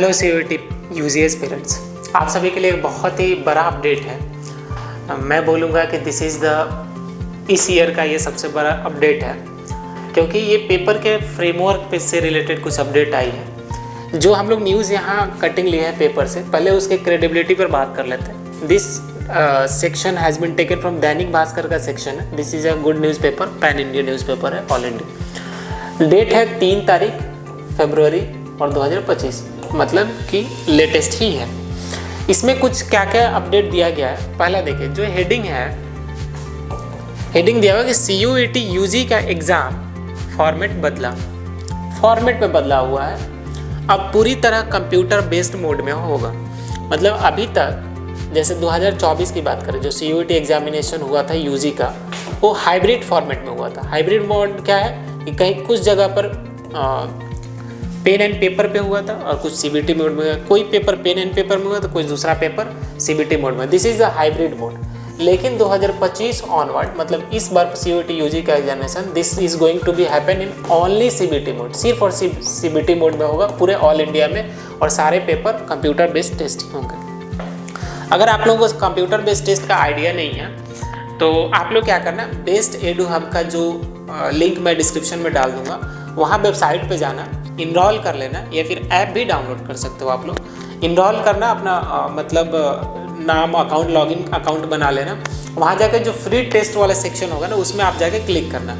Hello CUET UGS parents, आप सभी के लिए एक बहुत ही बड़ा अपडेट है। मैं बोलूँगा कि दिस इज़ द इस ईयर का ये सबसे बड़ा अपडेट है, क्योंकि ये पेपर के फ्रेमवर्क पे से रिलेटेड कुछ अपडेट आई है। जो हम लोग न्यूज़ यहाँ कटिंग लिए हैं पेपर से, पहले उसके क्रेडिबिलिटी पर बात कर लेते हैं। This section has been taken from Dainik Bhaskar का सेक्शन है। This is a good newspaper, pan India newspaper है, ऑल इंडिया। डेट है 3 तारीख फरवरी और 2025, मतलब कि लेटेस्ट ही है। इसमें कुछ क्या क्या अपडेट दिया गया है, पहला देखिए। जो हेडिंग है, हेडिंग दिया हुआ कि सीयूईटी यूजी का एग्ज़ाम फॉर्मेट बदला, फॉर्मेट में बदला हुआ है। अब पूरी तरह कंप्यूटर बेस्ड मोड में होगा। मतलब अभी तक जैसे 2024 की बात करें, जो सीयूईटी एग्जामिनेशन हुआ था यूजी का, वो हाइब्रिड फॉर्मेट में हुआ था। हाइब्रिड मोड क्या है कि कहीं कुछ जगह पर पेन एंड पेपर पे हुआ था और कुछ सीबीटी मोड में, कोई पेपर पेन एंड पेपर में हुआ तो कोई दूसरा पेपर सीबीटी मोड में। This is the hybrid mode. लेकिन 2025 ऑनवर्ड, मतलब इस बार सीयूईटी यूजी का examination, this is going to be happen in only CBT mode, सिर्फ और सिर्फ सीबीटी मोड में होगा पूरे ऑल इंडिया में, और सारे पेपर कंप्यूटर बेस्ड टेस्ट होंगे। अगर आप लोगों को कंप्यूटर बेस्ड टेस्ट का आइडिया नहीं है तो आप लोग क्या करना, बेस्ट एडू हब का जो लिंक मैं डिस्क्रिप्शन में डाल दूंगा, वहाँ वेबसाइट पे जाना, इनरोल कर लेना, या फिर ऐप भी डाउनलोड कर सकते हो आप लोग। इनरोल करना, अपना मतलब नाम, अकाउंट, लॉगिन अकाउंट बना लेना। वहाँ जाकर जो फ्री टेस्ट वाला सेक्शन होगा ना, उसमें आप जाके क्लिक करना।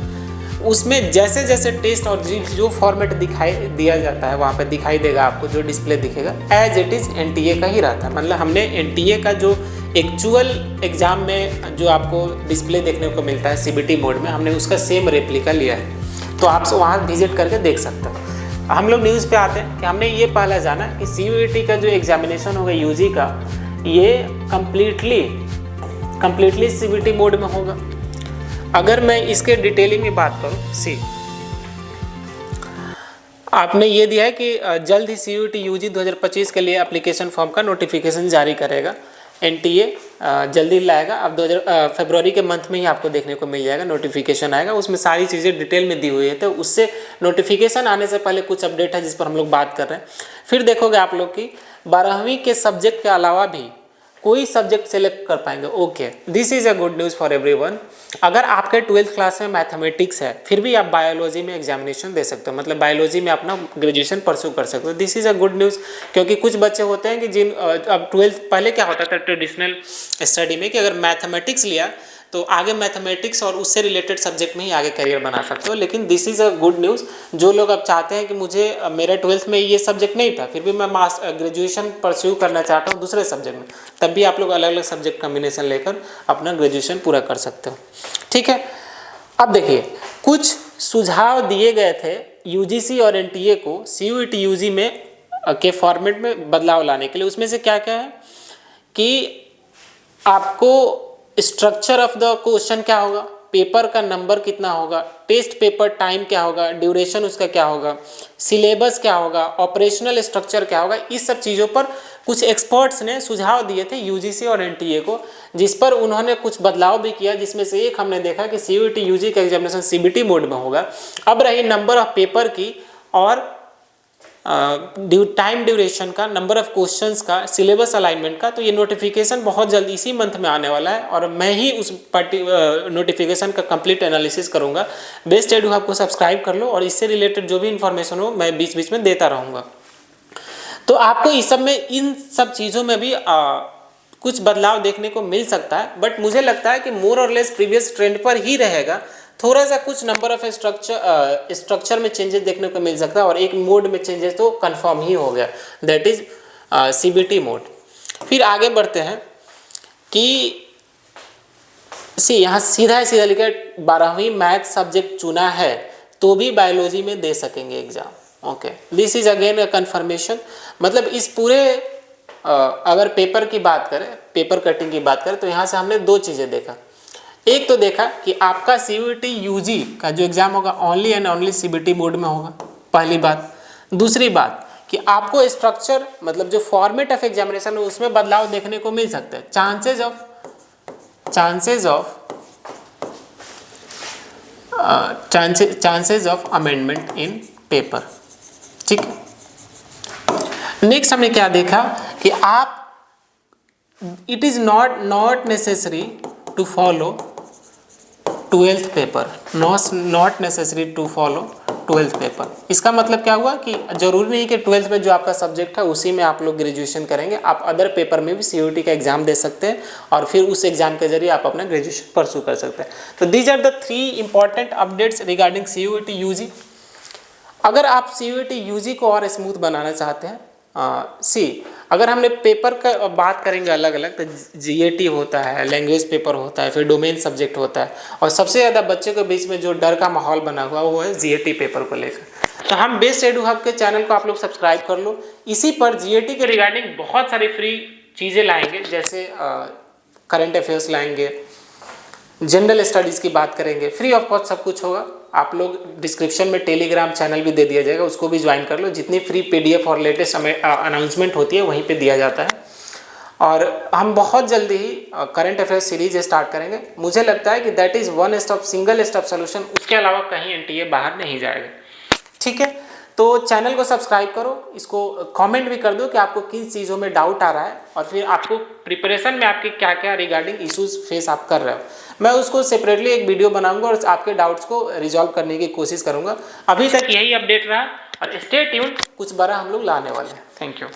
उसमें जैसे जैसे टेस्ट और जो फॉर्मेट दिखाई दिया जाता है वहाँ पे दिखाई देगा आपको, जो डिस्प्ले दिखेगा एज इट इज़ एनटीए का ही रहता है। मतलब हमने एनटीए का जो एक्चुअल एग्ज़ाम में जो आपको डिस्प्ले देखने को मिलता है सीबीटी मोड में, हमने उसका सेम रेप्लिका लिया है। तो आप वहाँ विजिट करके देख सकते हो। हम लोग न्यूज़ पे आते हैं कि हमने ये पहला जाना कि सीयूईटी का जो एग्जामिनेशन होगा यूजी का, ये कम्प्लीटली सीबीटी मोड में होगा। अगर मैं इसके डिटेलिंग में बात करूँ, सी आपने ये दिया है कि जल्द ही सीयूईटी यूजी 2025 के लिए एप्लीकेशन फॉर्म का नोटिफिकेशन जारी करेगा। एनटीए जल्दी लाएगा। अब फरवरी के मंथ में ही आपको देखने को मिल जाएगा, नोटिफिकेशन आएगा। उसमें सारी चीज़ें डिटेल में दी हुई है। तो उससे नोटिफिकेशन आने से पहले कुछ अपडेट है जिस पर हम लोग बात कर रहे हैं। फिर देखोगे आप लोग कि 12वीं के सब्जेक्ट के अलावा भी कोई सब्जेक्ट सेलेक्ट कर पाएंगे। Okay, this is a good news for everyone. अगर आपके 12th क्लास में मैथमेटिक्स है, फिर भी आप बायोलॉजी में एग्जामिनेशन दे सकते हो, मतलब बायोलॉजी में अपना ग्रेजुएशन परस्यू कर सकते हो। This is a good news, क्योंकि कुछ बच्चे होते हैं कि जिन अब 12th, पहले क्या होता था ट्रेडिशनल स्टडी में कि अगर मैथमेटिक्स लिया तो आगे मैथमेटिक्स और उससे रिलेटेड सब्जेक्ट में ही आगे करियर बना सकते हो। लेकिन this is a good news. जो लोग अब चाहते हैं कि मुझे मेरा 12th में ये सब्जेक्ट नहीं था, फिर भी मैं ग्रेजुएशन परस्यू करना चाहता हूँ दूसरे सब्जेक्ट में, तब भी आप लोग अलग अलग सब्जेक्ट कम्बिनेशन लेकर अपना ग्रेजुएशन पूरा कर सकते हो। ठीक है, अब देखिए कुछ सुझाव दिए गए थे यूजीसी और एनटीए को सीयूईटी यूजी में के फॉर्मेट में बदलाव लाने के लिए। उसमें से क्या क्या है कि आपको स्ट्रक्चर ऑफ द क्वेश्चन क्या होगा, पेपर का नंबर कितना होगा, टेस्ट पेपर टाइम क्या होगा, ड्यूरेशन उसका क्या होगा, सिलेबस क्या होगा, ऑपरेशनल स्ट्रक्चर क्या होगा, इस सब चीज़ों पर कुछ एक्सपर्ट्स ने सुझाव दिए थे यूजीसी और एनटीए को, जिस पर उन्होंने कुछ बदलाव भी किया। जिसमें से एक हमने देखा कि सीयूईटी यूजी का एग्जामिनेशन सीबीटी मोड में होगा। अब रही नंबर ऑफ पेपर की और टाइम ड्यूरेशन का, नंबर ऑफ क्वेश्चंस का, सिलेबस अलाइनमेंट का, तो ये नोटिफिकेशन बहुत जल्दी इसी मंथ में आने वाला है, और मैं ही उस नोटिफिकेशन का कंप्लीट एनालिसिस करूंगा। बेस्ट एडू हब को सब्सक्राइब कर लो, और इससे रिलेटेड जो भी इन्फॉर्मेशन हो मैं बीच बीच में देता रहूँगा। तो आपको इस सब में, इन सब चीज़ों में भी कुछ बदलाव देखने को मिल सकता है, बट मुझे लगता है कि मोर और लेस प्रीवियस ट्रेंड पर ही रहेगा। थोड़ा सा कुछ नंबर ऑफ स्ट्रक्चर में चेंजेस देखने को मिल सकता है, और एक मोड में चेंजेस तो कंफर्म ही हो गया, दैट इज सीबीटी मोड। फिर आगे बढ़ते हैं कि यहाँ सीधा लिखा 12वीं मैथ सब्जेक्ट चुना है तो भी बायोलॉजी में दे सकेंगे exam. Okay, this is again a conformation. मतलब इस पूरे अगर पेपर की बात करें, पेपर कटिंग की बात करें, तो यहाँ से हमने दो चीज़ें देखा। एक तो देखा कि आपका सीयूईटी यूजी का जो एग्जाम होगा only and only CBT mode में होगा, पहली बात। दूसरी बात कि आपको स्ट्रक्चर, मतलब जो फॉर्मेट ऑफ एग्जामिनेशन है उसमें बदलाव देखने को मिल सकते हैं। Chances of amendment in paper. ठीक है, नेक्स्ट हमने क्या देखा कि आप it is not necessary to follow 12th paper, not necessary to follow 12th paper. इसका मतलब क्या हुआ कि जरूरी नहीं कि 12th में जो आपका सब्जेक्ट है उसी में आप लोग ग्रेजुएशन करेंगे, आप अदर पेपर में भी CUET का एग्जाम दे सकते हैं और फिर उस एग्जाम के जरिए आप अपना ग्रेजुएशन परस्यू कर सकते हैं। तो these are the 3 important updates regarding CUET UG। अगर आप CUET UG को और स्मूथ बनाना चाहते हैं, अगर हमने पेपर का बात करेंगे अलग अलग, तो GAT होता है, लैंग्वेज पेपर होता है, फिर डोमेन सब्जेक्ट होता है, और सबसे ज़्यादा बच्चों के बीच में जो डर का माहौल बना हुआ वो है GAT पेपर को लेकर। तो हम बेस्ट एडू हब के चैनल को आप लोग सब्सक्राइब कर लो। इसी पर GAT के रिगार्डिंग बहुत सारी फ्री चीज़ें लाएंगे, जैसे करंट अफेयर्स लाएंगे, जनरल स्टडीज़ की बात करेंगे, फ्री ऑफ कॉस्ट सब कुछ होगा। आप लोग डिस्क्रिप्शन में टेलीग्राम चैनल भी दे दिया जाएगा, उसको भी ज्वाइन कर लो। जितनी फ्री PDF और लेटेस्ट अनाउंसमेंट होती है वहीं पे दिया जाता है। और हम बहुत जल्दी ही करंट अफेयर्स सीरीज स्टार्ट करेंगे। मुझे लगता है कि that is one stop single stop solution, उसके अलावा कहीं NTA बाहर नहीं जाएगा। ठीक है, तो चैनल को सब्सक्राइब करो, इसको कमेंट भी कर दो कि आपको किन चीज़ों में डाउट आ रहा है और फिर आपको प्रिपरेशन में आपके क्या क्या रिगार्डिंग इश्यूज फेस आप कर रहे हो। मैं उसको सेपरेटली एक वीडियो बनाऊंगा और आपके डाउट्स को रिजॉल्व करने की कोशिश करूंगा। अभी तक यही अपडेट रहा और स्टे ट्यून्ड, कुछ बड़ा हम लोग लाने वाले हैं। Thank you.